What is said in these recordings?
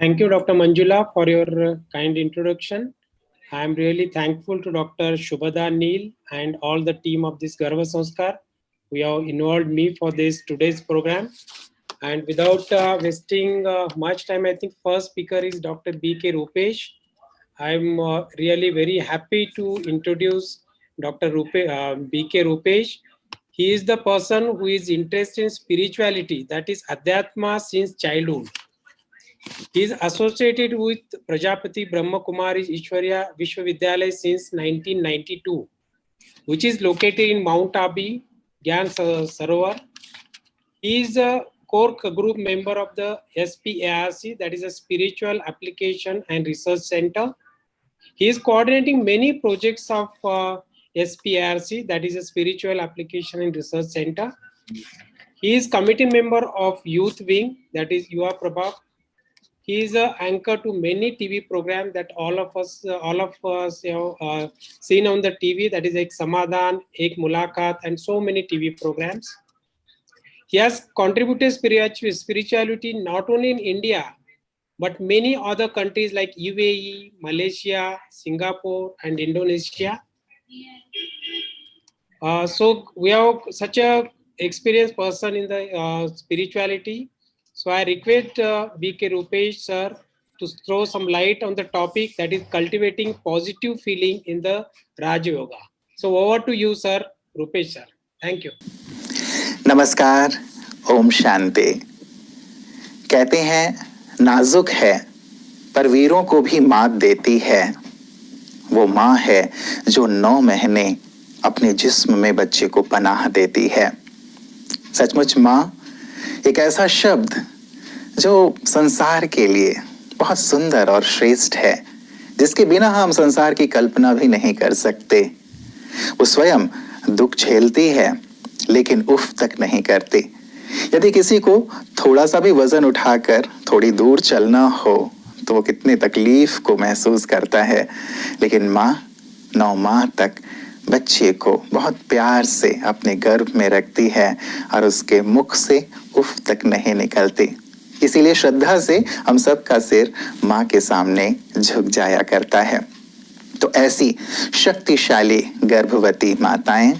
Thank you, Dr. Manjula, for your kind introduction. I am really thankful to Dr. Shubhada Neil and all the team of this Garva Sanskar who have involved me for this today's program. And without wasting much time, I think first speaker is Dr. B.K. Rupesh. I'm really very happy to introduce Dr. B.K. Rupesh. He is the person who is interested in spirituality, that is Adhyatma, since childhood. He is associated with Prajapati Brahma Kumari Ishwarya Vishwavidyalaya since 1992, which is located in Mount Abu, Gyan Sarovar. He is a core group member of the SPARC, that is a Spiritual Application and Research Center. He is coordinating many projects of SPARC, that is a Spiritual Application and Research Center. He is committee member of Youth Wing, that is Yuva Prabha. He is an anchor to many TV programs that all of us have seen on the TV. That is Ek Samadhan, Ek Mulakat, and so many TV programs. He has contributed spirituality not only in India, but many other countries like UAE, Malaysia, Singapore, and Indonesia. So we have such a experienced person in the spirituality. So I request B.K. Rupesh sir to throw some light on the topic, that is cultivating positive feeling in the Raja Yoga. So over to you, sir, Rupesh sir. Thank you. नमस्कार, ओम शांति। कहते हैं नाजुक है पर वीरों को भी मात देती है। वो माँ है जो 9 महीने अपने जिस्म में बच्चे को पनाह देती है। सचमुच माँ एक ऐसा शब्द जो संसार के लिए बहुत सुंदर और श्रेष्ठ है, जिसके बिना हम संसार की कल्पना भी नहीं कर सकते। वो स्वयं दुख झेलती है लेकिन उफ तक नहीं करती। यदि किसी को थोड़ा सा भी वजन उठाकर थोड़ी दूर चलना हो तो वो कितने तकलीफ को महसूस करता है, लेकिन माँ 9 माह तक बच्चे को बहुत प्यार से अपने गर्भ में रखती है और उसके मुख से उफ तक नहीं निकलती। इसीलिए श्रद्धा से हम सब का सिर माँ के सामने झुक जाया करता है। तो ऐसी शक्तिशाली गर्भवती माताएं,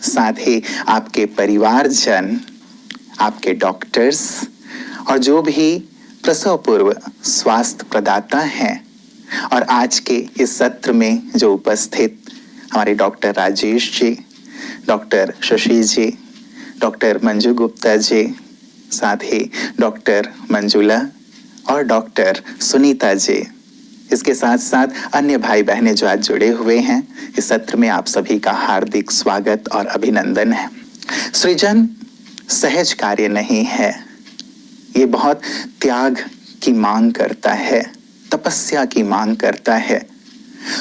साथ ही आपके परिवारजन, आपके डॉक्टर्स और जो भी प्रसव पूर्व स्वास्थ्य प्रदाता हैं, और आज के इस सत्र में जो उपस्थित हमारे डॉक्टर राजेश जी, डॉक्टर शशि जी, डॉक्टर मंजू गुप्ता जी, साथ ही डॉक्टर मंजुला और डॉक्टर सुनीता जी, इसके साथ साथ अन्य भाई बहनें जो आज जुड़े हुए हैं, इस सत्र में आप सभी का हार्दिक स्वागत और अभिनंदन है। सृजन सहज कार्य नहीं है, ये बहुत त्याग की मांग करता है, तपस्या की मांग करता है।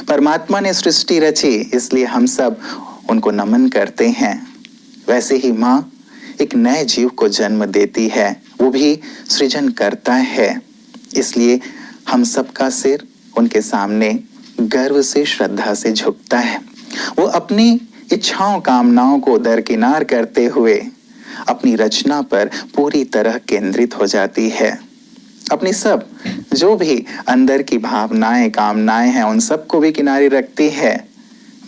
परमात्मा ने सृष्टि रची, इसलिए हम सब उनको नमन करते हैं। वैसे ही माँ एक नए जीव को जन्म देती है, वो भी सृजन करता है, इसलिए हम सबका सिर उनके सामने गर्व से, श्रद्धा से झुकता है। वो अपनी इच्छाओं कामनाओं को दरकिनार करते हुए अपनी रचना पर पूरी तरह केंद्रित हो जाती है। अपनी सब जो भी अंदर की भावनाएं, कामनाएं हैं, उन सबको भी किनारे रखती है।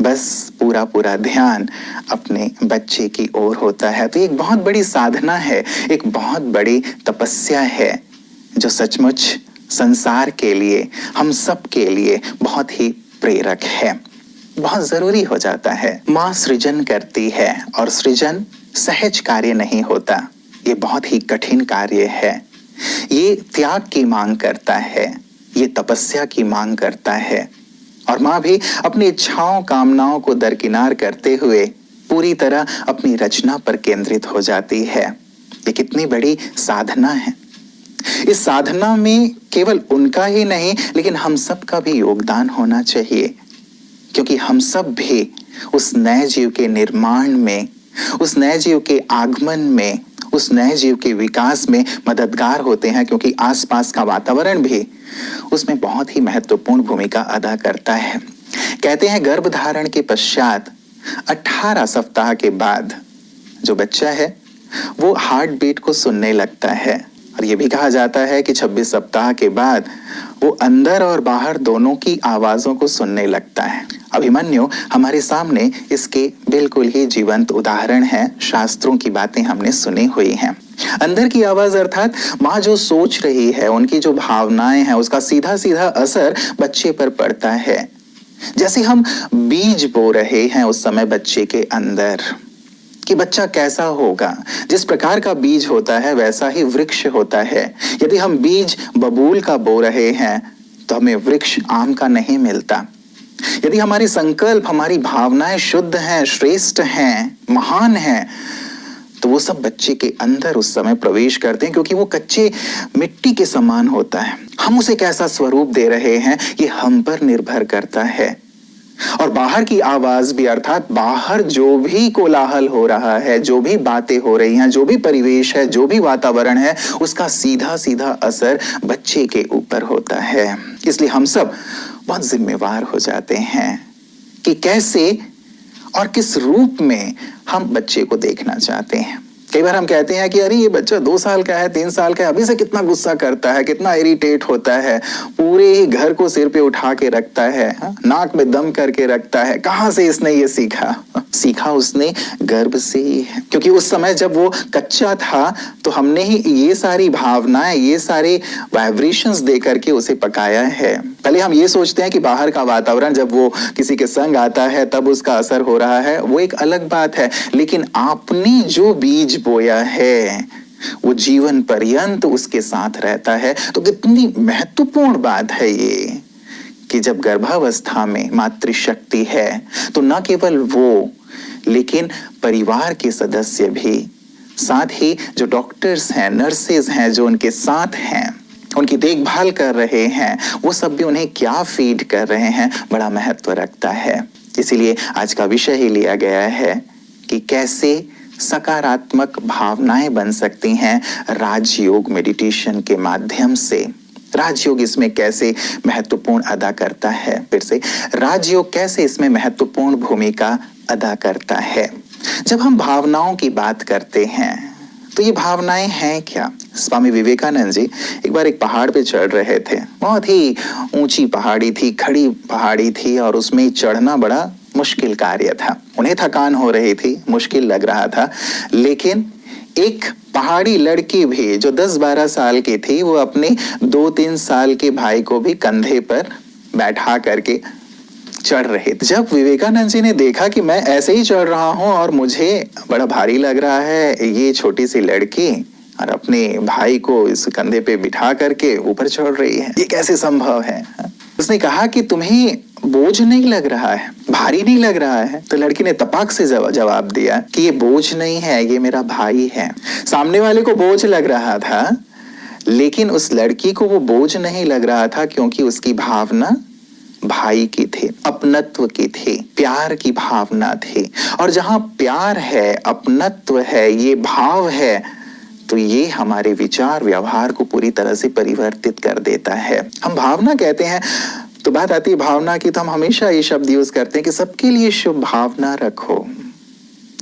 बस पूरा पूरा ध्यान अपने बच्चे की ओर होता है। तो एक बहुत बड़ी साधना है, एक बहुत बड़ी तपस्या है, जो सचमुच संसार के लिए, हम सब के लिए बहुत ही प्रेरक है, बहुत जरूरी हो जाता है। माँ सृजन करती है और सृजन सहज कार्य नहीं होता, ये बहुत ही कठिन कार्य है। ये त्याग की मांग करता है, ये तपस्या की मांग करता है। और माँ भी अपनी इच्छाओं कामनाओं को दरकिनार करते हुए पूरी तरह अपनी रचना पर केंद्रित हो जाती है। ये कितनी बड़ी साधना है। इस साधना में केवल उनका ही नहीं, लेकिन हम सब का भी योगदान होना चाहिए, क्योंकि हम सब भी उस नए जीव के निर्माण में, उस नए जीव के आगमन में, उस नए जीव के विकास में मददगार होते हैं, क्योंकि आसपास का वातावरण भी उसमें बहुत ही महत्वपूर्ण भूमिका अदा करता है। कहते हैं गर्भधारण के पश्चात 18 सप्ताह के बाद जो बच्चा है वो हार्ट बीट को सुनने लगता है, और ये भी कहा जाता है कि 26 सप्ताह के बाद वो अंदर और बाहर दोनों की आवाजों को सुनने लगता है। अभिमन्यु हमारे सामने इसके बिल्कुल ही जीवंत उदाहरण है। शास्त्रों की बातें हमने सुनी हुई हैं। अंदर की आवाज अर्थात माँ जो सोच रही है, उनकी जो भावनाएं हैं, उसका सीधा सीधा असर बच्चे पर पड़ता है। जैसे हम बीज बो रहे हैं उस समय बच्चे के अंदर कि बच्चा कैसा होगा, जिस प्रकार का बीज होता है वैसा ही वृक्ष होता है। यदि हम बीज बबूल का बो रहे हैं तो हमें वृक्ष आम का नहीं मिलता। यदि हमारे संकल्प, हमारी भावनाएं शुद्ध हैं, श्रेष्ठ हैं, महान हैं, तो वो सब बच्चे के अंदर उस समय प्रवेश करते हैं, क्योंकि वो कच्चे मिट्टी के समान होता है। हम उसे कैसा स्वरूप दे रहे हैं ये हम पर निर्भर करता है। और बाहर की आवाज भी, अर्थात बाहर जो भी कोलाहल हो रहा है, जो भी बातें हो रही हैं, जो भी परिवेश है, जो भी वातावरण है, उसका सीधा सीधा असर बच्चे के ऊपर होता है। इसलिए हम सब बहुत जिम्मेवार हो जाते हैं कि कैसे और किस रूप में हम बच्चे को देखना चाहते हैं। कई बार हम कहते हैं कि अरे ये बच्चा 2 साल का है, 3 साल का है, अभी से कितना गुस्सा करता है, कितना इरिटेट होता है, पूरे ही घर को सिर पे उठा के रखता है, नाक में दम करके रखता है। कहाँ से इसने ये सीखा? सीखा उसने गर्भ से ही है, क्योंकि उस समय जब वो कच्चा था तो हमने ही ये सारी भावनाएं, ये सारे वाइब्रेशंस दे करके उसे पकाया है। पहले हम ये सोचते हैं कि बाहर का वातावरण जब वो किसी के संग आता है तब उसका असर हो रहा है, वो एक अलग बात है। लेकिन आपने जो बीज बोया है वो जीवन पर्यंत उसके साथ रहता है। तो कितनी महत्वपूर्ण बात है ये कि जब गर्भावस्था में मातृशक्ति है तो न केवल वो, लेकिन परिवार के सदस्य भी, साथ ही जो डॉक्टर्स हैं, नर्सेज हैं, जो उनके साथ हैं, उनकी देखभाल कर रहे हैं, वो सब भी उन्हें क्या फीड कर रहे हैं, बड़ा महत्व रखता है। इसीलिए आज का विषय ही लिया गया है कि कैसे सकारात्मक भावनाएं बन सकती हैं राजयोग मेडिटेशन के माध्यम से। राजयोग इसमें कैसे महत्वपूर्ण अदा करता है, फिर से राजयोग कैसे इसमें महत्वपूर्ण भूमिका अदा करता है। जब हम भावनाओं की बात करते हैं तो ये भावनाएं हैं क्या? स्वामी विवेकानंद जी एक बार एक पहाड़ पे चढ़ रहे थे। बहुत ही ऊंची पहाड़ी थी, खड़ी पहाड़ी थी, और उसमें चढ़ना बड़ा मुश्किल कार्य था। उन्हें थकान हो रही थी, मुश्किल लग रहा था, लेकिन एक पहाड़ी लड़की भी जो 10-12 साल की थी, वो अपने 2-3 साल के भाई को भी कंधे पर बैठा करके चढ़ रहे थे। जब विवेकानंद जी ने देखा कि मैं ऐसे ही चढ़ रहा हूं और मुझे बड़ा भारी लग रहा है, ये छोटी सी लड़की और अपने भाई को इस कंधे पे बिठा करके ऊपर चढ़ रही है, ये कैसे संभव है? उसने कहा कि तुम्हें बोझ नहीं लग रहा है, भारी नहीं लग रहा है? तो लड़की ने तपाक से जवाब दिया कि ये बोझ नहीं है, ये मेरा भाई है। सामने वाले को बोझ लग रहा था, लेकिन उस लड़की को वो बोझ नहीं लग रहा था, क्योंकि उसकी भावना भाई की थी, अपनत्व की थी, प्यार की भावना थी। और जहां प्यार है, अपनत्व है, ये भाव है, तो ये हमारे विचार व्यवहार को पूरी तरह से परिवर्तित कर देता है। हम भावना कहते हैं तो बात आती है भावना की, तो हम हमेशा ये शब्द यूज करते हैं कि सबके लिए शुभ भावना रखो,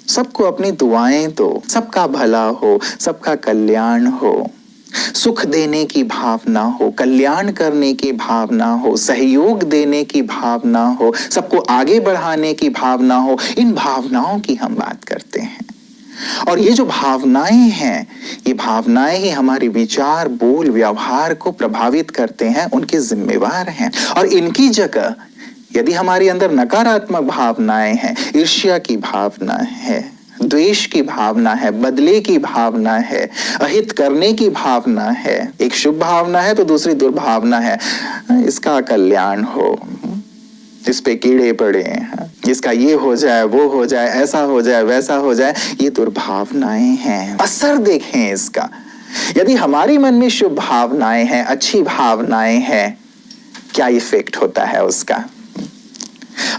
सबको अपनी दुआएं दो, सबका भला हो, सबका कल्याण हो, सुख देने की भावना हो, कल्याण करने की भावना हो, सहयोग देने की भावना हो, सबको आगे बढ़ाने की भावना हो। इन भावनाओं की हम बात करते हैं। और ये जो भावनाएं हैं, ये भावनाएं ही हमारे विचार, बोल, व्यवहार को प्रभावित करते हैं, उनके जिम्मेवार हैं। और इनकी जगह यदि हमारे अंदर नकारात्मक भावनाएं हैं, ईर्ष्या की भावना है, द्वेष की भावना है, बदले की भावना है, अहित करने की भावना है, एक शुभ भावना है तो दूसरी दुर्भावना है, इसका कल्याण हो, इस पे कीड़े पड़े, इसका ये हो जाए, वो हो जाए, ऐसा हो जाए, वैसा हो जाए, ये दुर्भावनाएं हैं। असर देखें इसका। यदि हमारे मन में शुभ भावनाएं हैं, अच्छी भावनाएं हैं, क्या इफेक्ट होता है उसका?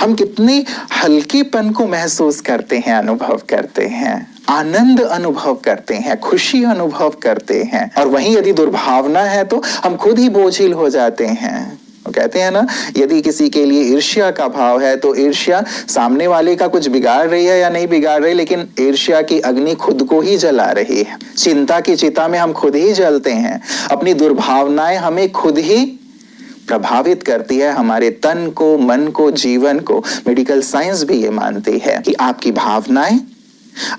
हम कितने हल्केपन को महसूस करते हैं, अनुभव करते हैं, आनंद अनुभव करते हैं, खुशी अनुभव करते हैं। और वहीं यदि दुर्भावना है तो हम खुद ही बोझिल हो जाते हैं। कहते हैं ना, यदि किसी के लिए ईर्ष्या का भाव है तो ईर्ष्या सामने वाले का कुछ बिगाड़ रही है या नहीं बिगाड़ रही, लेकिन ईर्ष्या की अग्नि खुद को ही जला रही है। चिंता की चिता में हम खुद ही जलते हैं। अपनी दुर्भावनाएं हमें खुद ही प्रभावित करती है, हमारे तन को, मन को, जीवन को। मेडिकल साइंस भी ये मानती है कि आपकी भावनाएं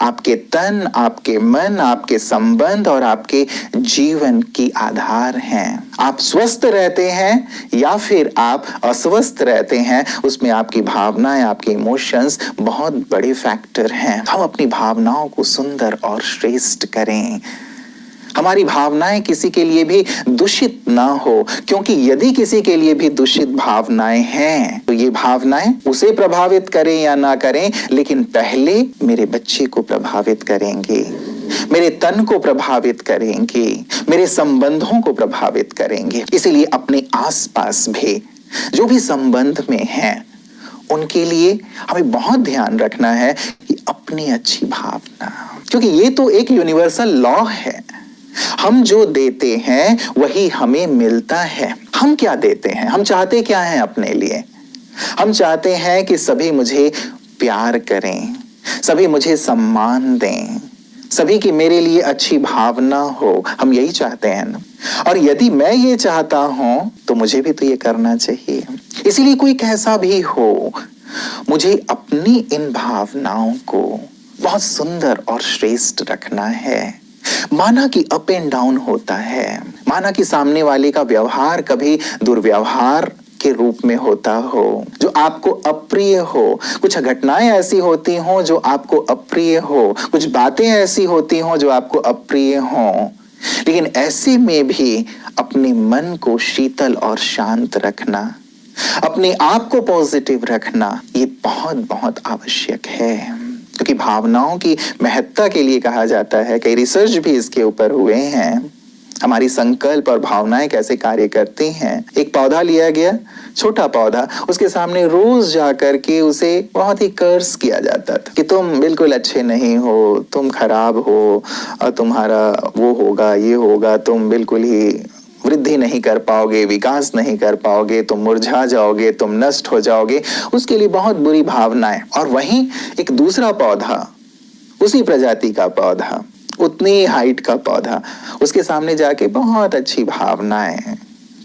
आपके तन, आपके मन, आपके संबंध और आपके जीवन की आधार हैं। आप स्वस्थ रहते हैं या फिर आप अस्वस्थ रहते हैं, उसमें आपकी भावनाएं, आपके इमोशंस बहुत बड़े फैक्टर हैं। हम अपनी भावनाओं को सुंदर और श्रेष्ठ करें। हमारी भावनाएं किसी के लिए भी दूषित ना हो, क्योंकि यदि किसी के लिए भी दूषित भावनाएं हैं तो ये भावनाएं उसे प्रभावित करें या ना करें, लेकिन पहले मेरे बच्चे को प्रभावित करेंगे, मेरे तन को प्रभावित करेंगे, मेरे संबंधों को प्रभावित करेंगे। इसीलिए अपने आसपास भी जो भी संबंध में हैं उनके लिए हमें बहुत ध्यान रखना है कि अपनी अच्छी भावना, क्योंकि ये तो एक यूनिवर्सल लॉ है। हम जो देते हैं वही हमें मिलता है। हम क्या देते हैं? हम चाहते क्या हैं अपने लिए? हम चाहते हैं कि सभी मुझे प्यार करें, सभी मुझे सम्मान दें, सभी की मेरे लिए अच्छी भावना हो। हम यही चाहते हैं ना। और यदि मैं ये चाहता हूं तो मुझे भी तो ये करना चाहिए। इसीलिए कोई कैसा भी हो, मुझे अपनी इन भावनाओं को बहुत सुंदर और श्रेष्ठ रखना है। माना कि अप एंड डाउन होता है, माना कि सामने वाले का व्यवहार कभी दुर्व्यवहार के रूप में होता हो, जो आपको अप्रिय हो, कुछ घटनाएं ऐसी होती हों जो आपको अप्रिय हो, कुछ बातें ऐसी होती हों जो आपको अप्रिय हों, लेकिन ऐसे में भी अपने मन को शीतल और शांत रखना, अपने आप को पॉजिटिव रखना, ये बहुत बहुत आवश्यक है। क्योंकि भावनाओं की महत्ता के लिए कहा जाता है, कई रिसर्च भी इसके ऊपर हुए हैं, हमारी संकल्प और भावनाएं कैसे कार्य करती हैं। एक पौधा लिया गया, छोटा पौधा, उसके सामने रोज जाकर के उसे बहुत ही कर्स किया जाता था कि तुम बिल्कुल अच्छे नहीं हो, तुम खराब हो, और तुम्हारा वो होगा, ये होगा, तुम बिल्कुल ही वृद्धि नहीं कर पाओगे, विकास नहीं कर पाओगे, तुम मुरझा जाओगे, तुम नष्ट हो जाओगे। उसके लिए बहुत बुरी भावनाएं। और वहीं एक दूसरा पौधा, उसी प्रजाति का पौधा, उतनी हाइट का पौधा, उसके सामने जाके बहुत अच्छी भावनाएं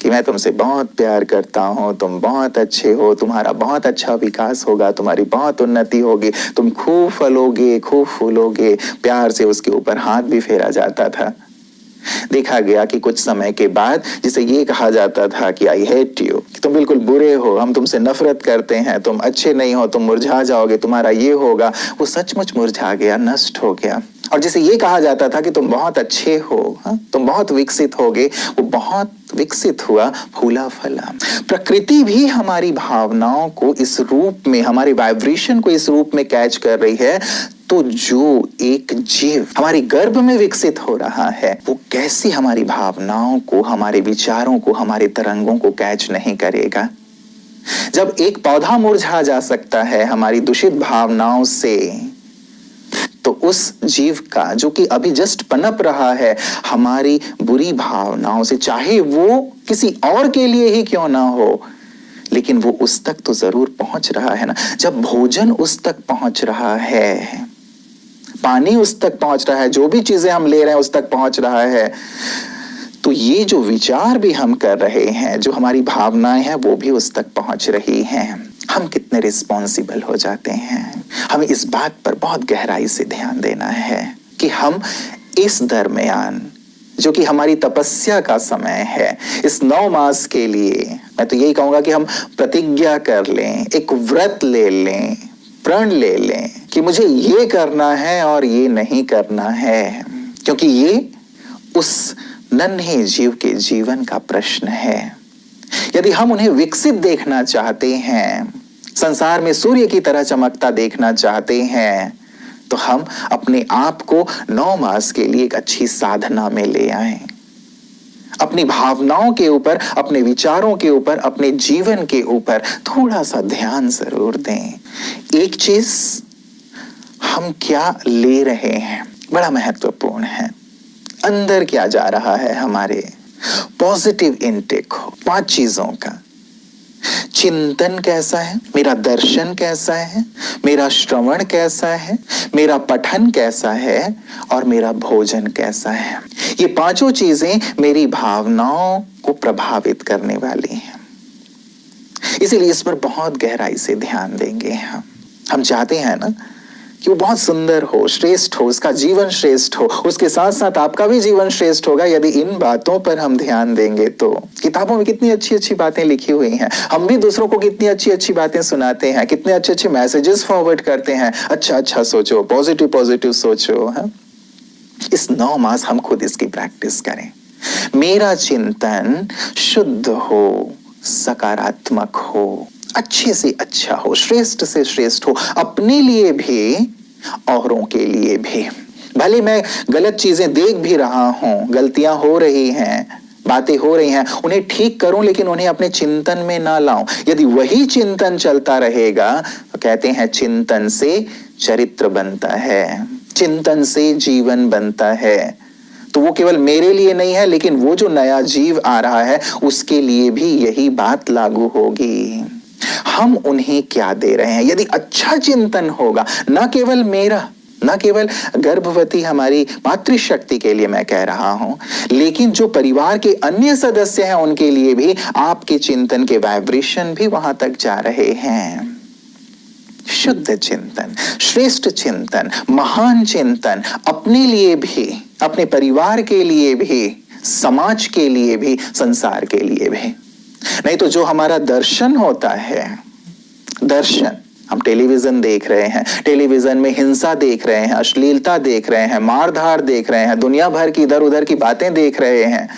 कि मैं तुमसे बहुत प्यार करता हूं, तुम बहुत अच्छे हो, तुम्हारा बहुत अच्छा विकास होगा, तुम्हारी बहुत उन्नति होगी, तुम खूब फलोगे, खूब फूलोगे। प्यार से उसके ऊपर हाथ भी फेरा जाता था। देखा गया कि कुछ समय के बाद, जिसे ये कहा जाता था कि आई हेट यू, कि तुम बिल्कुल बुरे हो, हम तुमसे नफरत करते हैं, तुम अच्छे नहीं हो, तुम मुरझा जाओगे, तुम्हारा ये होगा, वो सचमुच मुरझा गया, नष्ट हो गया। और जिसे ये कहा जाता था कि तुम बहुत अच्छे हो, तुम बहुत विकसित होगे, वो बहुत विकसित हुआ, फूला फला। प्रकृति भी हमारी भावनाओं को इस रूप में, हमारे वाइब्रेशन को इस रूप में कैच कर रही है। तो जो एक जीव हमारे गर्भ में विकसित हो रहा है, वो कैसी हमारी भावनाओं को, हमारे विचारों को, हमारे तरंगों को कैच नहीं करेगा? जब एक पौधा मुरझा जा सकता है हमारी दूषित भावनाओं से, तो उस जीव का, जो कि अभी जस्ट पनप रहा है हमारी बुरी भावनाओं से, चाहे वो किसी और के लिए ही क्यों ना हो, लेकिन वो उस तक तो जरूर पहुंच रहा है ना। जब भोजन उस तक पहुंच रहा है, पानी उस तक पहुंच रहा है, जो भी चीजें हम ले रहे हैं उस तक पहुंच रहा है, तो ये जो विचार भी हम कर रहे हैं, जो हमारी भावनाएं हैं, वो भी उस तक पहुंच रही हैं। हम कितने रिस्पॉन्सिबल हो जाते हैं। हमें इस बात पर बहुत गहराई से ध्यान देना है कि हम इस दरमियान, जो कि हमारी तपस्या का समय है, इस 9 मास के लिए मैं तो यही कहूंगा कि हम प्रतिज्ञा कर लें, एक व्रत ले लें, प्रण ले लें कि मुझे ये करना है और ये नहीं करना है, क्योंकि ये उस नन्हे जीव के जीवन का प्रश्न है। यदि हम उन्हें विकसित देखना चाहते हैं, संसार में सूर्य की तरह चमकता देखना चाहते हैं, तो हम अपने आप को 9 मास के लिए एक अच्छी साधना में ले आएं। अपनी भावनाओं के ऊपर, अपने विचारों के ऊपर, अपने जीवन के ऊपर थोड़ा सा ध्यान जरूर दें। एक चीज, हम क्या ले रहे हैं, बड़ा महत्वपूर्ण है। अंदर क्या जा रहा है हमारे, पॉजिटिव इनटेक हो 5 चीजों का। चिंतन कैसा है, मेरा दर्शन कैसा है, मेरा श्रवण कैसा है, मेरा पठन कैसा है और मेरा भोजन कैसा है। ये पांचों चीजें मेरी भावनाओं को प्रभावित करने वाली हैं। इसीलिए इस पर बहुत गहराई से ध्यान देंगे। हम चाहते हैं ना कि वो बहुत सुंदर हो, श्रेष्ठ हो, उसका जीवन श्रेष्ठ हो, उसके साथ साथ आपका भी जीवन श्रेष्ठ होगा यदि इन बातों पर हम ध्यान देंगे। तो किताबों में कितनी अच्छी अच्छी बातें लिखी हुई हैं, हम भी दूसरों को कितनी अच्छी अच्छी बातें सुनाते हैं, कितने अच्छे अच्छे मैसेजेस फॉरवर्ड करते हैं, अच्छा अच्छा सोचो, पॉजिटिव पॉजिटिव सोचो। इस 9 मास हम खुद इसकी प्रैक्टिस करें। मेरा चिंतन शुद्ध हो, सकारात्मक हो, अच्छे से अच्छा हो, श्रेष्ठ से श्रेष्ठ हो, अपने लिए भी औरों के लिए भी। भले मैं गलत चीजें देख भी रहा हूं, गलतियां हो रही हैं, बातें हो रही हैं, उन्हें ठीक करूं, लेकिन उन्हें अपने चिंतन में ना लाऊं। यदि वही चिंतन चलता रहेगा तो कहते हैं चिंतन से चरित्र बनता है, चिंतन से जीवन बनता है। तो वो केवल मेरे लिए नहीं है, लेकिन वो जो नया जीव आ रहा है उसके लिए भी यही बात लागू होगी। हम उन्हें क्या दे रहे हैं? यदि अच्छा चिंतन होगा, ना केवल मेरा, ना केवल गर्भवती हमारी मातृशक्ति के लिए मैं कह रहा हूं, लेकिन जो परिवार के अन्य सदस्य हैं उनके लिए भी आपके चिंतन के वाइब्रेशन भी वहां तक जा रहे हैं। शुद्ध चिंतन, श्रेष्ठ चिंतन, महान चिंतन, अपने लिए भी, अपने परिवार के लिए भी, समाज के लिए भी, संसार के लिए भी। नहीं तो जो हमारा दर्शन होता है, दर्शन, हम टेलीविजन देख रहे हैं, टेलीविजन में हिंसा देख रहे हैं, अश्लीलता देख रहे हैं, मारधाड़ देख रहे हैं, दुनिया भर की इधर उधर की बातें देख रहे हैं।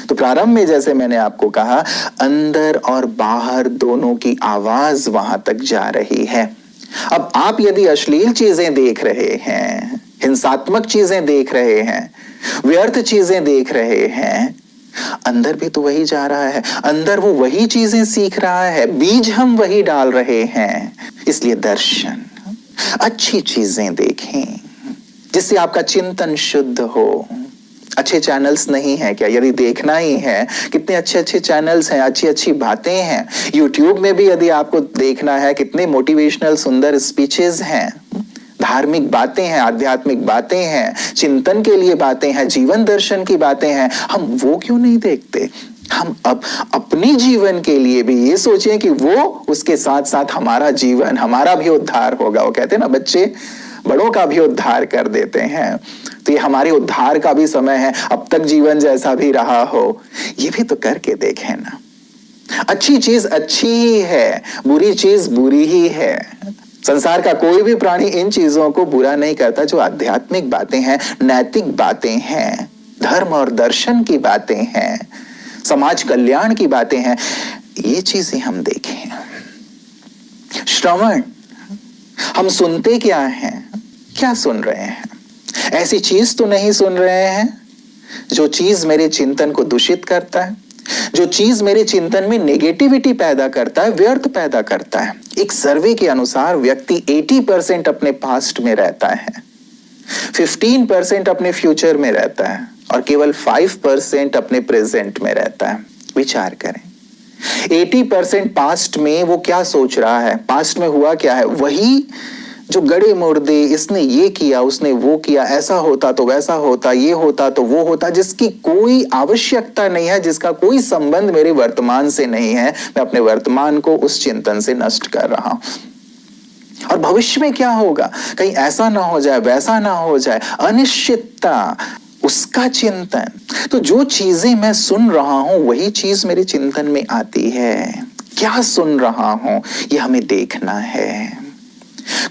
तो प्रारंभ में जैसे मैंने आपको कहा, अंदर और बाहर दोनों की आवाज वहां तक जा रही है। अब आप यदि अश्लील चीजें देख रहे हैं, हिंसात्मक चीजें देख रहे हैं, व्यर्थ चीजें देख रहे हैं, अंदर भी तो वही जा रहा है, अंदर वो वही चीजें सीख रहा है, बीज हम वही डाल रहे हैं। इसलिए दर्शन, अच्छी चीजें देखें जिससे आपका चिंतन शुद्ध हो। अच्छे चैनल्स नहीं है क्या? यदि देखना ही है, कितने अच्छे अच्छे चैनल्स हैं, अच्छी अच्छी बातें हैं। यूट्यूब में भी यदि आपको देखना है, कितने मोटिवेशनल सुंदर स्पीचेस हैं, धार्मिक बातें हैं, आध्यात्मिक बातें हैं, चिंतन के लिए बातें हैं, जीवन दर्शन की बातें हैं। हम वो क्यों नहीं देखते? हम अब अपने जीवन के लिए भी ये सोचें कि वो उसके साथ साथ हमारा जीवन, हमारा भी उद्धार होगा। वो कहते हैं ना, बच्चे बड़ों का भी उद्धार कर देते हैं। तो ये हमारे उद्धार का भी समय है। अब तक जीवन जैसा भी रहा हो, ये भी तो करके देखें ना। अच्छी चीज अच्छी ही है, बुरी चीज बुरी ही है। संसार का कोई भी प्राणी इन चीजों को बुरा नहीं करता। जो आध्यात्मिक बातें हैं, नैतिक बातें हैं, धर्म और दर्शन की बातें हैं, समाज कल्याण की बातें हैं, ये चीजें हम देखें। श्रवण, हम सुनते क्या हैं, क्या सुन रहे हैं? ऐसी चीज तो नहीं सुन रहे हैं जो चीज मेरे चिंतन को दूषित करता है, जो चीज मेरे चिंतन में नेगेटिविटी पैदा करता है, व्यर्थ पैदा करता है। एक सर्वे के अनुसार व्यक्ति 80% अपने पास्ट में रहता है, 15% अपने फ्यूचर में रहता है और केवल 5% अपने प्रेजेंट में रहता है। विचार करें, 80% पास्ट में वो क्या सोच रहा है, पास्ट में हुआ क्या है, वही जो गड़े मुर्दे, इसने ये किया, उसने वो किया, ऐसा होता तो वैसा होता, ये होता तो वो होता, जिसकी कोई आवश्यकता नहीं है, जिसका कोई संबंध मेरे वर्तमान से नहीं है। मैं अपने वर्तमान को उस चिंतन से नष्ट कर रहा हूं। और भविष्य में क्या होगा, कहीं ऐसा ना हो जाए, वैसा ना हो जाए, अनिश्चितता, उसका चिंतन। तो जो चीजें मैं सुन रहा हूं वही चीज मेरे चिंतन में आती है। क्या सुन रहा हूं, ये हमें देखना है।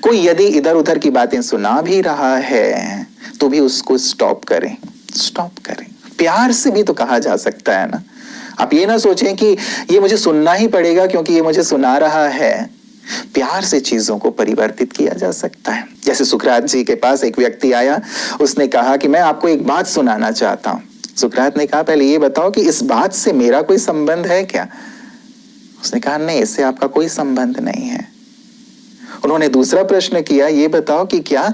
कोई यदि इधर उधर की बातें सुना भी रहा है तो भी उसको स्टॉप करें, स्टॉप करें। प्यार से भी तो कहा जा सकता है ना। आप ये ना सोचें कि ये मुझे सुनना ही पड़ेगा क्योंकि ये मुझे सुना रहा है। प्यार से चीजों को परिवर्तित किया जा सकता है। जैसे सुकरात जी के पास एक व्यक्ति आया, उसने कहा कि मैं आपको एक बात सुनाना चाहता हूं। सुकरात ने कहा, पहले ये बताओ कि इस बात से मेरा कोई संबंध है क्या? उसने कहा, नहीं, इससे आपका कोई संबंध नहीं है। उन्होंने दूसरा प्रश्न किया, ये बताओ कि क्या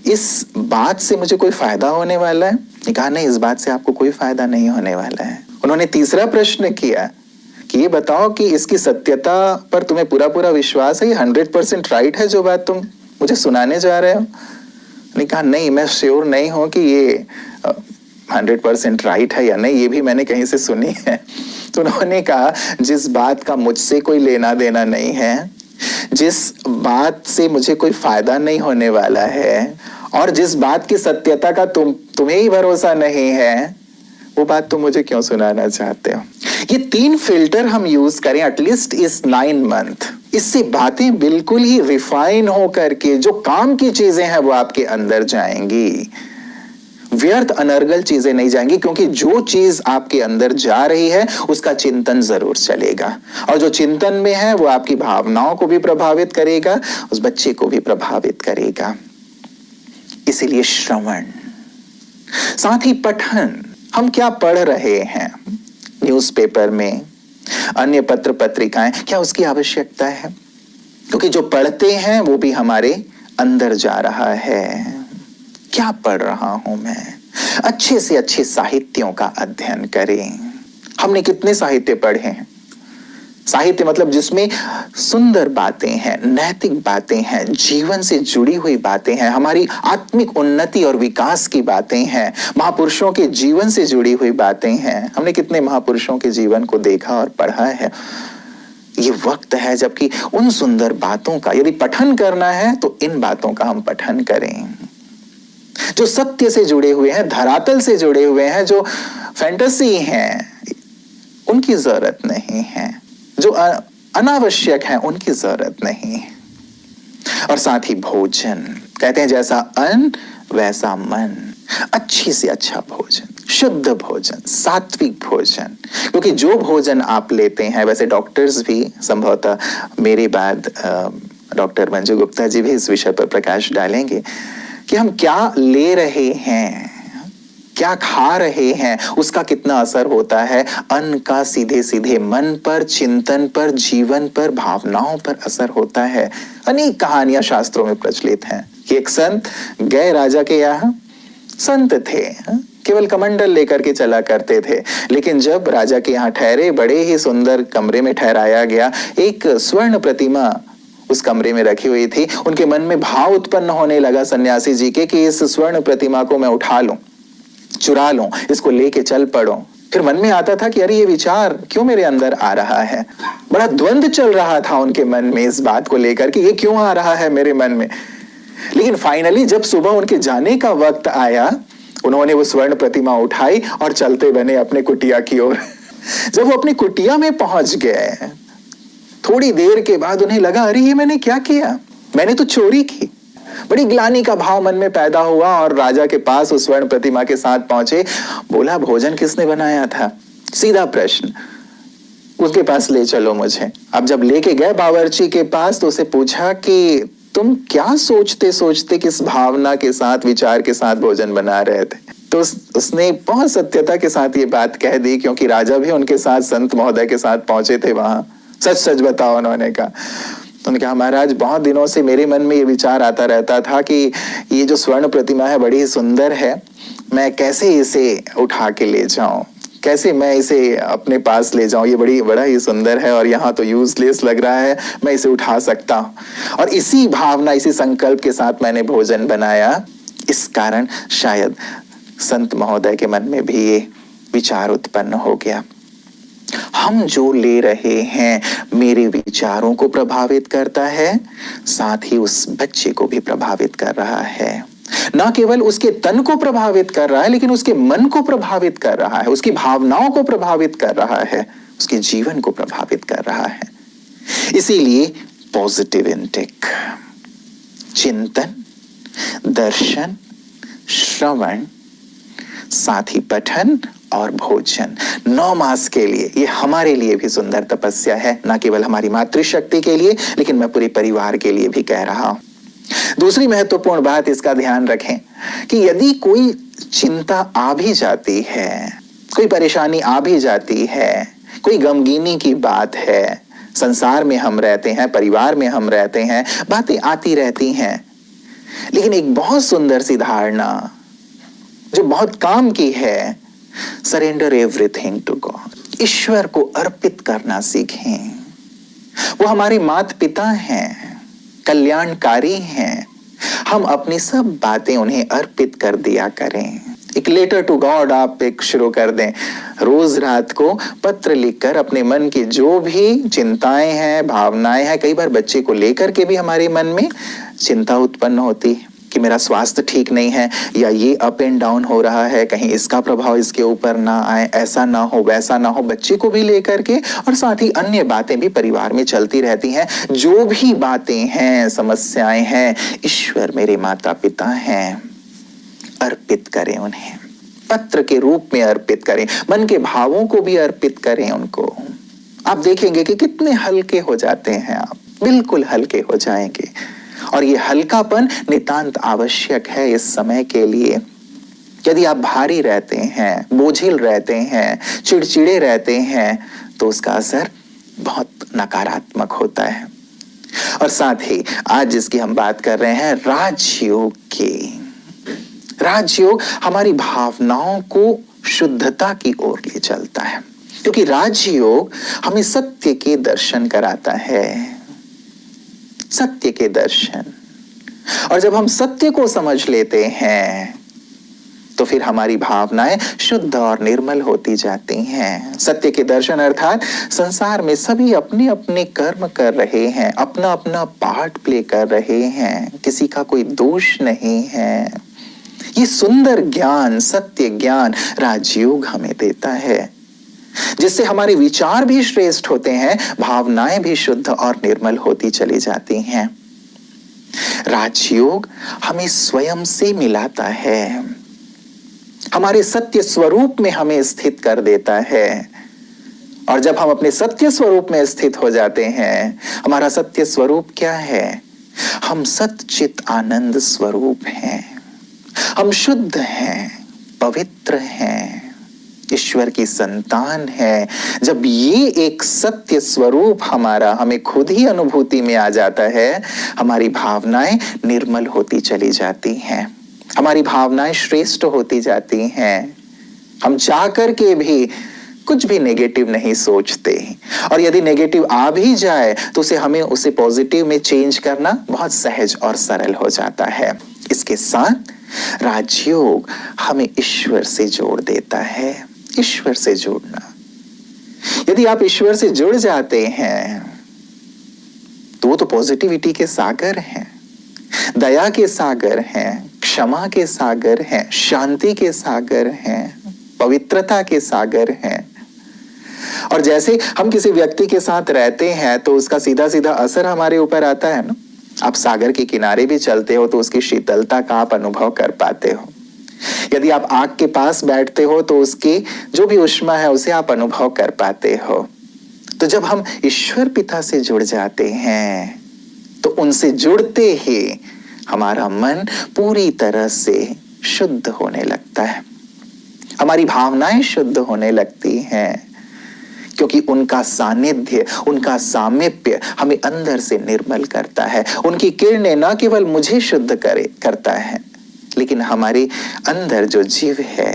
इस बात से मुझे कोई फायदा होने वाला है? कहा, नहीं, इस बात से आपको कोई फायदा नहीं होने वाला है। उन्होंने तीसरा प्रश्न किया कि ये बताओ कि इसकी सत्यता पर तुम्हें पूरा पूरा विश्वास है, ये 100% राइट है जो बात तुम मुझे सुनाने जा रहे हो? ने कहा नहीं, मैं श्योर नहीं हूं कि ये 100% राइट है या नहीं, ये भी मैंने कहीं से सुनी है। तो उन्होंने कहा जिस बात का मुझसे कोई लेना देना नहीं है, जिस बात से मुझे कोई फायदा नहीं होने वाला है, और जिस बात की सत्यता का तुम्हें ही भरोसा नहीं है, वो बात तुम मुझे क्यों सुनाना चाहते हो? ये 3 फिल्टर हम यूज करें एटलीस्ट इस 9 मंथ, इससे बातें बिल्कुल ही रिफाइन हो करके जो काम की चीजें हैं वो आपके अंदर जाएंगी, व्यर्थ अनर्गल चीजें नहीं जाएंगी, क्योंकि जो चीज आपके अंदर जा रही है उसका चिंतन जरूर चलेगा, और जो चिंतन में है वो आपकी भावनाओं को भी प्रभावित करेगा, उस बच्चे को भी प्रभावित करेगा। इसीलिए श्रवण, साथ ही पठन। हम क्या पढ़ रहे हैं न्यूज़पेपर में, अन्य पत्र पत्रिकाएं, क्या उसकी आवश्यकता है? क्योंकि जो पढ़ते हैं वो भी हमारे अंदर जा रहा है। क्या पढ़ रहा हूं मैं? अच्छे से अच्छे साहित्यों का अध्ययन करें। हमने कितने साहित्य पढ़े हैं? साहित्य मतलब जिसमें सुंदर बातें हैं, नैतिक बातें हैं, जीवन से जुड़ी हुई बातें हैं, हमारी आत्मिक उन्नति और विकास की बातें हैं, महापुरुषों के जीवन से जुड़ी हुई बातें हैं। हमने कितने महापुरुषों के जीवन को देखा और पढ़ा है? ये वक्त है जबकि उन सुंदर बातों का यदि पठन करना है तो इन बातों का हम पठन करें, जो सत्य से जुड़े हुए हैं, धरातल से जुड़े हुए हैं, जो फैंटेसी हैं उनकी जरूरत नहीं है, जो अनावश्यक हैं उनकी जरूरत नहीं। और साथ ही भोजन, कहते हैं जैसा अन्न वैसा मन, अच्छी से अच्छा भोजन, शुद्ध भोजन, सात्विक भोजन। क्योंकि जो भोजन आप लेते हैं, वैसे डॉक्टर्स भी संभवतः मेरे बाद डॉक्टर मंजू गुप्ता जी भी इस विषय पर प्रकाश डालेंगे कि हम क्या ले रहे हैं, क्या खा रहे हैं, उसका कितना असर होता है। अन्न का सीधे सीधे मन पर, चिंतन पर, जीवन पर, भावनाओं पर असर होता है। अनेक कहानियां शास्त्रों में प्रचलित हैं कि एक संत गए राजा के यहाँ, संत थे, केवल कमंडल लेकर के चला करते थे, लेकिन जब राजा के यहाँ ठहरे, बड़े ही सुंदर कमरे में ठहराया गया, एक स्वर्ण प्रतिमा उस कमरे में रखी हुई थी। उनके मन में भाव उत्पन्न होने लगा सन्यासी जी के कि इस स्वर्ण प्रतिमा को मैं उठा लूं, चुरा लूं, इसको लेके चल पड़ो। फिर मन में आता था कि अरे ये विचार क्यों मेरे अंदर आ रहा है। बड़ा द्वंद्व चल रहा था उनके मन में इस बात को लेकर कि ये क्यों आ रहा है मेरे मन में। लेकिन फाइनली जब सुबह उनके जाने का वक्त आया, उन्होंने वो स्वर्ण प्रतिमा उठाई और चलते बने अपने कुटिया की ओर। जब वो अपनी कुटिया में पहुंच गए, थोड़ी देर के बाद उन्हें लगा अरे ये मैंने क्या किया, मैंने तो चोरी की। बड़ी ग्लानि का भाव मन में पैदा हुआ और राजा के पास उस स्वर्ण प्रतिमा के साथ पहुंचे। बोला भोजन किसने बनाया था? सीधा प्रश्न, उसके पास ले चलो मुझे। अब जब लेके गए बावर्ची के पास तो उसे पूछा कि तुम क्या सोचते सोचते किस भावना के साथ, विचार के साथ भोजन बना रहे थे? तो उसने बहुत सत्यता के साथ ये बात कह दी, क्योंकि राजा भी उनके साथ, संत महोदय के साथ पहुंचे थे वहां। सच सच बताओ, उन्होंने कहा। उन्होंने कहा महाराज बहुत दिनों से मेरे मन में ये विचार आता रहता था कि ये जो स्वर्ण प्रतिमा है बड़ी ही सुंदर है, मैं कैसे इसे उठा के ले जाऊं, कैसे मैं इसे अपने पास ले जाऊं, ये बड़ा ही सुंदर है और यहाँ तो यूजलेस लग रहा है, मैं इसे उठा सकता हूं। और इसी भावना, इसी संकल्प के साथ मैंने भोजन बनाया। इस कारण शायद संत महोदय के मन में भी ये विचार उत्पन्न हो गया। हम जो ले रहे हैं मेरे विचारों को प्रभावित करता है, साथ ही उस बच्चे को भी प्रभावित कर रहा है। न केवल उसके तन को प्रभावित कर रहा है, लेकिन उसके मन को प्रभावित कर रहा है, उसकी भावनाओं को प्रभावित कर रहा है, उसके जीवन को प्रभावित कर रहा है। इसीलिए पॉजिटिव इंटेक, चिंतन, दर्शन, श्रवण, साथ ही पठन और भोजन 9 मास के लिए, ये हमारे लिए भी सुंदर तपस्या है। न केवल हमारी मातृशक्ति के लिए, लेकिन मैं पूरे परिवार के लिए भी कह रहा हूं। दूसरी महत्वपूर्ण बात इसका ध्यान रखें कि यदि कोई चिंता आ भी जाती है, कोई परेशानी आ भी जाती है, कोई गमगीनी की बात है, संसार में हम रहते हैं, परिवार में हम रहते हैं, बातें आती रहती हैं, लेकिन एक बहुत सुंदर सी धारणा जो बहुत काम की है, सरेंडर एवरीथिंग टू गॉड। ईश्वर को अर्पित करना सीखें। वो हमारे माता पिता हैं, कल्याणकारी हैं। हम अपनी सब बातें उन्हें अर्पित कर दिया करें। एक लेटर टू गॉड आप एक शुरू कर दें। रोज रात को पत्र लिखकर अपने मन की जो भी चिंताएं हैं, भावनाएं हैं, कई बार बच्चे को लेकर के भी हमारे मन में चिंता उत्पन्न होती है कि मेरा स्वास्थ्य ठीक नहीं है, या ये अप एंड डाउन हो रहा है, कहीं इसका प्रभाव इसके ऊपर ना आए, ऐसा ना हो वैसा ना हो, बच्चे को भी लेकर के, और साथ ही अन्य बातें भी परिवार में चलती रहती हैं। जो भी बातें हैं, समस्याएं हैं, ईश्वर मेरे माता पिता हैं, अर्पित करें उन्हें, पत्र के रूप में अर्पित करें, मन के भावों को भी अर्पित करें उनको। आप देखेंगे कि कितने हल्के हो जाते हैं, आप बिल्कुल हल्के हो जाएंगे। और ये हल्कापन नितांत आवश्यक है इस समय के लिए। यदि आप भारी रहते हैं, बोझिल रहते हैं, चिड़चिड़े रहते हैं, तो उसका असर बहुत नकारात्मक होता है। और साथ ही आज जिसकी हम बात कर रहे हैं, राजयोग की। राजयोग हमारी भावनाओं को शुद्धता की ओर ले चलता है, क्योंकि राजयोग हमें सत्य के दर्शन कराता है, सत्य के दर्शन। और जब हम सत्य को समझ लेते हैं तो फिर हमारी भावनाएं शुद्ध और निर्मल होती जाती हैं। सत्य के दर्शन अर्थात संसार में सभी अपने अपने कर्म कर रहे हैं, अपना अपना पार्ट प्ले कर रहे हैं, किसी का कोई दोष नहीं है। ये सुंदर ज्ञान, सत्य ज्ञान राजयोग हमें देता है, जिससे हमारे विचार भी श्रेष्ठ होते हैं, भावनाएं भी शुद्ध और निर्मल होती चली जाती हैं। राजयोग हमें स्वयं से मिलाता है, हमारे सत्य स्वरूप में हमें स्थित कर देता है। और जब हम अपने सत्य स्वरूप में स्थित हो जाते हैं, हमारा सत्य स्वरूप क्या है? हम सच्चित आनंद स्वरूप हैं, हम शुद्ध हैं, पवित्र हैं, ईश्वर की संतान है। जब ये एक सत्य स्वरूप हमारा हमें खुद ही अनुभूति में आ जाता है, हमारी भावनाएं निर्मल होती चली जाती हैं, हमारी भावनाएं श्रेष्ठ होती जाती हैं। हम चाह करके भी कुछ भी नेगेटिव नहीं सोचते, और यदि नेगेटिव आ भी जाए तो उसे पॉजिटिव में चेंज करना बहुत सहज और सरल हो जाता है। इसके साथ राजयोग हमें ईश्वर से जोड़ देता है। ईश्वर से जुड़ना, यदि आप ईश्वर से जुड़ जाते हैं तो वो तो पॉजिटिविटी के सागर हैं, दया के सागर हैं, क्षमा के सागर हैं, शांति के सागर हैं, पवित्रता के सागर हैं। और जैसे हम किसी व्यक्ति के साथ रहते हैं तो उसका सीधा सीधा असर हमारे ऊपर आता है ना। आप सागर के किनारे भी चलते हो तो उसकी शीतलता का आप अनुभव कर पाते हो। यदि आप आग के पास बैठते हो तो उसकी जो भी उष्मा है उसे आप अनुभव कर पाते हो। तो जब हम ईश्वर पिता से जुड़ जाते हैं तो उनसे जुड़ते ही हमारा मन पूरी तरह से शुद्ध होने लगता है, हमारी भावनाएं शुद्ध होने लगती हैं, क्योंकि उनका सानिध्य, उनका सामीप्य हमें अंदर से निर्मल करता है। उनकी किरणें न केवल मुझे शुद्ध करता है, लेकिन हमारे अंदर जो जीव है,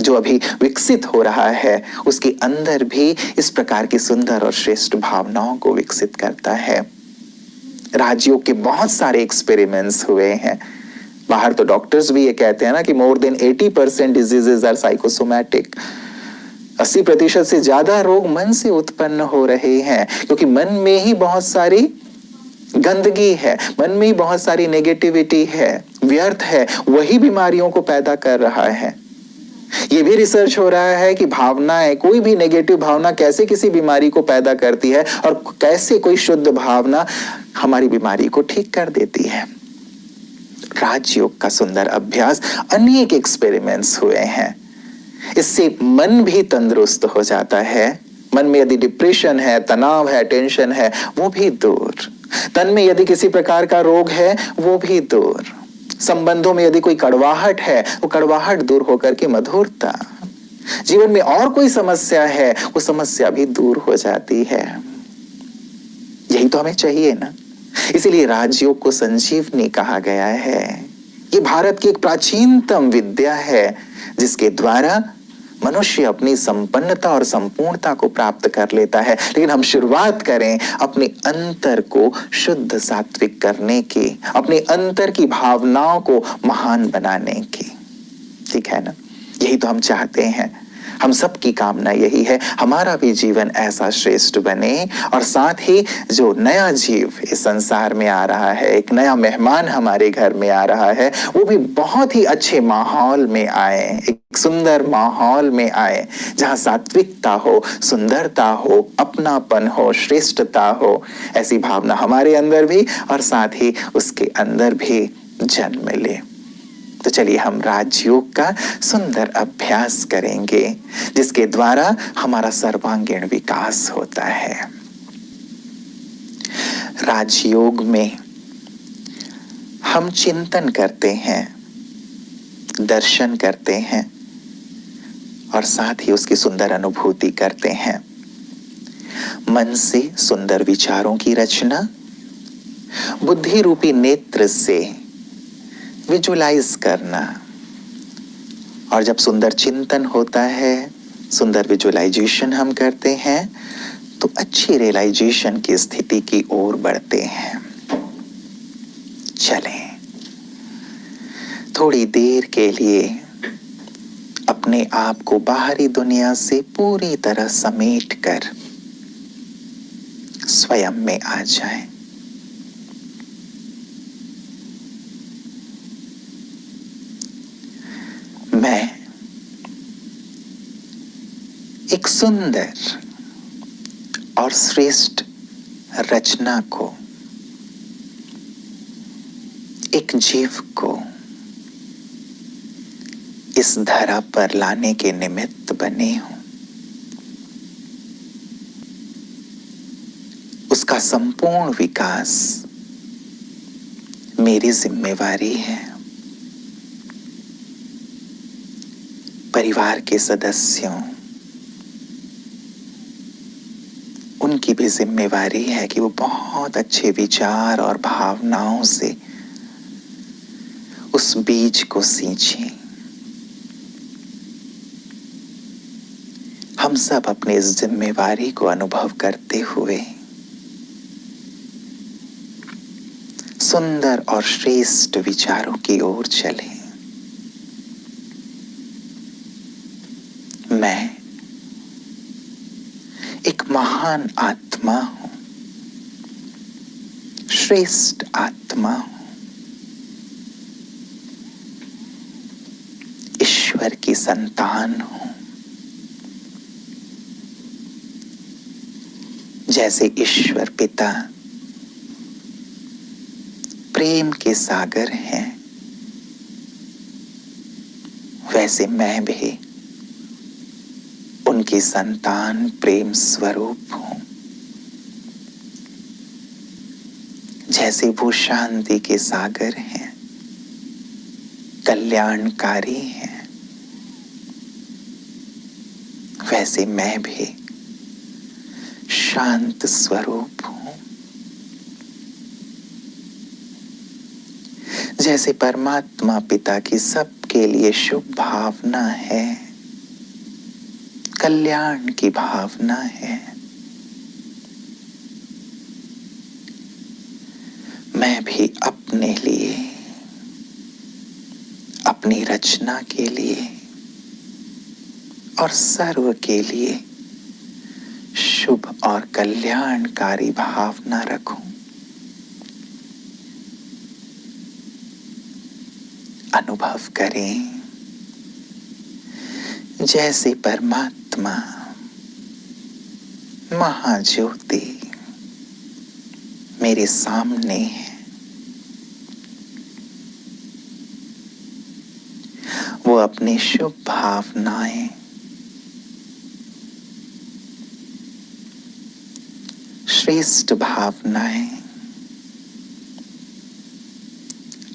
जो अभी विकसित हो रहा है, उसके अंदर भी इस प्रकार की सुंदर और श्रेष्ठ भावनाओं को विकसित करता है। राजयोग के बहुत सारे एक्सपेरिमेंट्स हुए हैं। बाहर तो डॉक्टर्स भी ये कहते हैं ना कि more than 80% diseases are psychosomatic. 80% से ज्यादा रोग मन से उत्पन्न हो रहे हैं, क्योंकि मन में ही बहुत सारी गंदगी है, मन में ही बहुत सारी नेगेटिविटी है, व्यर्थ है, वही बीमारियों को पैदा कर रहा है। ये भी रिसर्च हो रहा है कि भावनाएं, कोई भी नेगेटिव भावना कैसे किसी बीमारी को पैदा करती है और कैसे कोई शुद्ध भावना हमारी बीमारी को ठीक कर देती है। राजयोग का सुंदर अभ्यास, अनेक एक्सपेरिमेंट्स हुए हैं। इससे मन भी तंदुरुस्त हो जाता है। मन में यदि डिप्रेशन है, तनाव है, टेंशन है, वो भी दूर। तन में यदि किसी प्रकार का रोग है, वो भी दूर। संबंधों में यदि कोई कड़वाहट है, वो कड़वाहट दूर होकर के मधुरता। जीवन में और कोई समस्या है, वो समस्या भी दूर हो जाती है। यही तो हमें चाहिए ना। इसीलिए राजयोग को संजीवनी कहा गया है। ये भारत की एक प्राचीनतम विद्या है, जिसके द्वारा मनुष्य अपनी संपन्नता और संपूर्णता को प्राप्त कर लेता है, लेकिन हम शुरुआत करें अपने अंतर को शुद्ध सात्विक करने की, अपने अंतर की भावनाओं को महान बनाने की। ठीक है ना? यही तो हम चाहते हैं। हम सबकी कामना यही है, हमारा भी जीवन ऐसा श्रेष्ठ बने, और साथ ही जो नया जीव इस संसार में आ रहा है, एक नया मेहमान हमारे घर में आ रहा है, वो भी बहुत ही अच्छे माहौल में आए, एक सुंदर माहौल में आए, जहां सात्विकता हो, सुंदरता हो, अपनापन हो, श्रेष्ठता हो। ऐसी भावना हमारे अंदर भी और साथ ही उसके अंदर भी जन्म ले। तो चलिए हम राजयोग का सुंदर अभ्यास करेंगे, जिसके द्वारा हमारा सर्वांगीण विकास होता है। राजयोग में हम चिंतन करते हैं, दर्शन करते हैं और साथ ही उसकी सुंदर अनुभूति करते हैं। मन से सुंदर विचारों की रचना, बुद्धि रूपी नेत्र से विजुलाइज करना, और जब सुंदर चिंतन होता है, सुंदर विजुलाइजेशन हम करते हैं, तो अच्छी रियलाइजेशन की स्थिति की ओर बढ़ते हैं। चलें थोड़ी देर के लिए अपने आप को बाहरी दुनिया से पूरी तरह समेट कर स्वयं में आ जाएं। मैं एक सुंदर और श्रेष्ठ रचना को, एक जीव को इस धरा पर लाने के निमित्त बने हूं। उसका संपूर्ण विकास मेरी जिम्मेवारी है। परिवार के सदस्यों, उनकी भी जिम्मेवारी है कि वो बहुत अच्छे विचार और भावनाओं से उस बीज को सींचें। हम सब अपनी इस जिम्मेवारी को अनुभव करते हुए सुंदर और श्रेष्ठ विचारों की ओर चलें। मैं एक महान आत्मा हूं, श्रेष्ठ आत्मा हूं, ईश्वर की संतान हूं। जैसे ईश्वर पिता प्रेम के सागर हैं, वैसे मैं भी उनकी संतान प्रेम स्वरूप हूं। जैसे वो शांति के सागर हैं, कल्याणकारी हैं, वैसे मैं भी शांत स्वरूप हूं। जैसे परमात्मा पिता की सबके लिए शुभ भावना है, कल्याण की भावना है, मैं भी अपने लिए, अपनी रचना के लिए और सर्व के लिए शुभ और कल्याणकारी भावना रखूं। अनुभव करें जैसे परमात्मा महाज्योति मेरे सामने है, वो अपनी शुभ भावनाएं श्रेष्ठ भावनाएं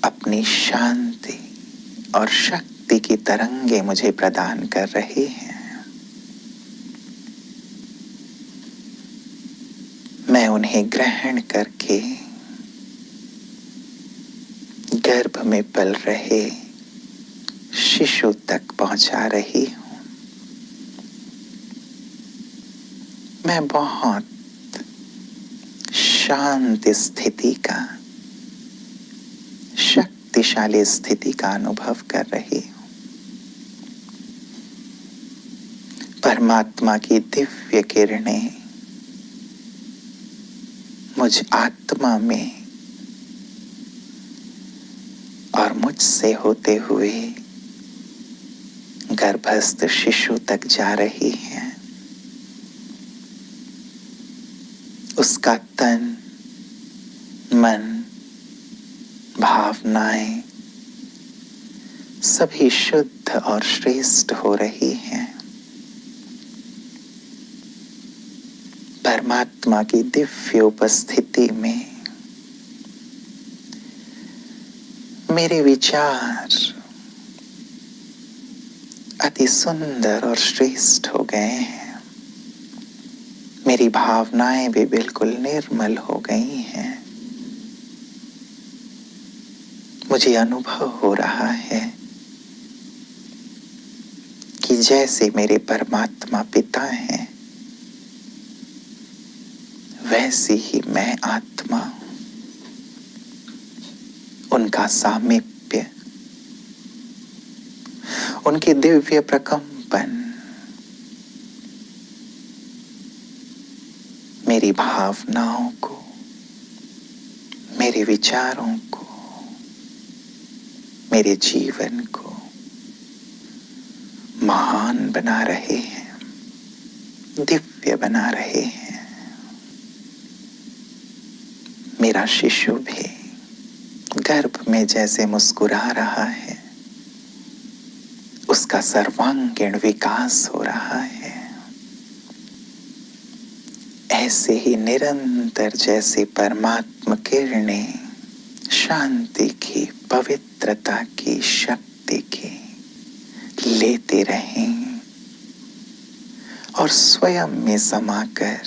अपनी शांति और शक्ति की तरंगे मुझे प्रदान कर रहे हैं। मैं उन्हें ग्रहण करके गर्भ में पल रहे शिशु तक पहुंचा रही हूं। मैं बहुत शांत स्थिति का, शक्तिशाली स्थिति का अनुभव कर रही हूं। परमात्मा की दिव्य किरणें मुझ आत्मा में और मुझसे होते हुए गर्भस्थ शिशु तक जा रही हैं। उसका तन, मन, भावनाएं सभी शुद्ध और श्रेष्ठ हो रही हैं। परमात्मा की दिव्य उपस्थिति में मेरे विचार अति सुंदर और श्रेष्ठ हो गए हैं। मेरी भावनाएं भी बिल्कुल निर्मल हो गई हैं। मुझे अनुभव हो रहा है कि जैसे मेरे परमात्मा पिता हैं, वैसी ही मैं आत्मा हूं। उनका सामीप्य, उनके दिव्य प्रकंपन मेरी भावनाओं को, मेरे विचारों को, मेरे जीवन को महान बना रहे हैं, दिव्य बना रहे हैं। मेरा शिशु भी गर्भ में जैसे मुस्कुरा रहा है, उसका सर्वांगीण विकास हो रहा है। ऐसे ही निरंतर जैसे परमात्मा किरणें शांति की, पवित्रता की, शक्ति की लेते रहें और स्वयं में समाकर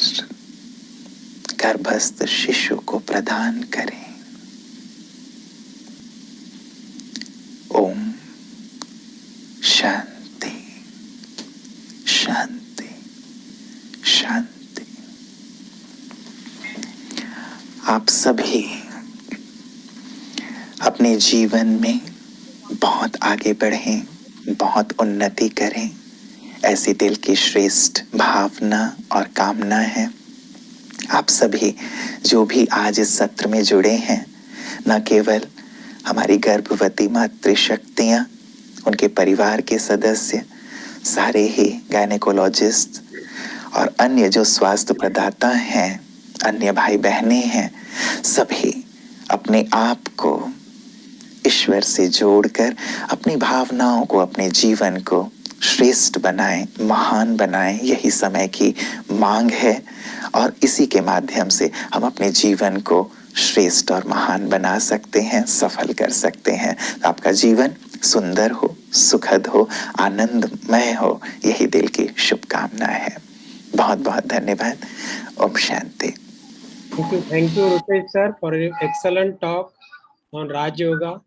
गर्भस्थ शिशु को प्रदान करें। ओम शांति शांति शांति। आप सभी अपने जीवन में बहुत आगे बढ़ें, बहुत उन्नति करें, ऐसी दिल की श्रेष्ठ भावना और कामना है। आप सभी जो भी आज इस सत्र में जुड़े हैं, न केवल हमारी गर्भवती मातृशक्तियां, उनके परिवार के सदस्य, सारे ही गायनेकोलॉजिस्ट और अन्य जो स्वास्थ्य प्रदाता हैं, अन्य भाई बहनें हैं, सभी अपने आप को ईश्वर से जोड़कर अपनी भावनाओं को, अपने जीवन को श्रेष्ठ बनाएं, महान बनाएं। यही समय की मांग है और इसी के माध्यम से हम अपने जीवन को श्रेष्ठ और महान बना सकते हैं, सफल कर सकते हैं। तो आपका जीवन सुंदर हो, सुखद हो, आनंदमय हो, यही दिल की शुभकामना है। बहुत बहुत धन्यवाद। Om Shanti. Thank you, Rupesh sir, for your excellent talk on Raj Yoga.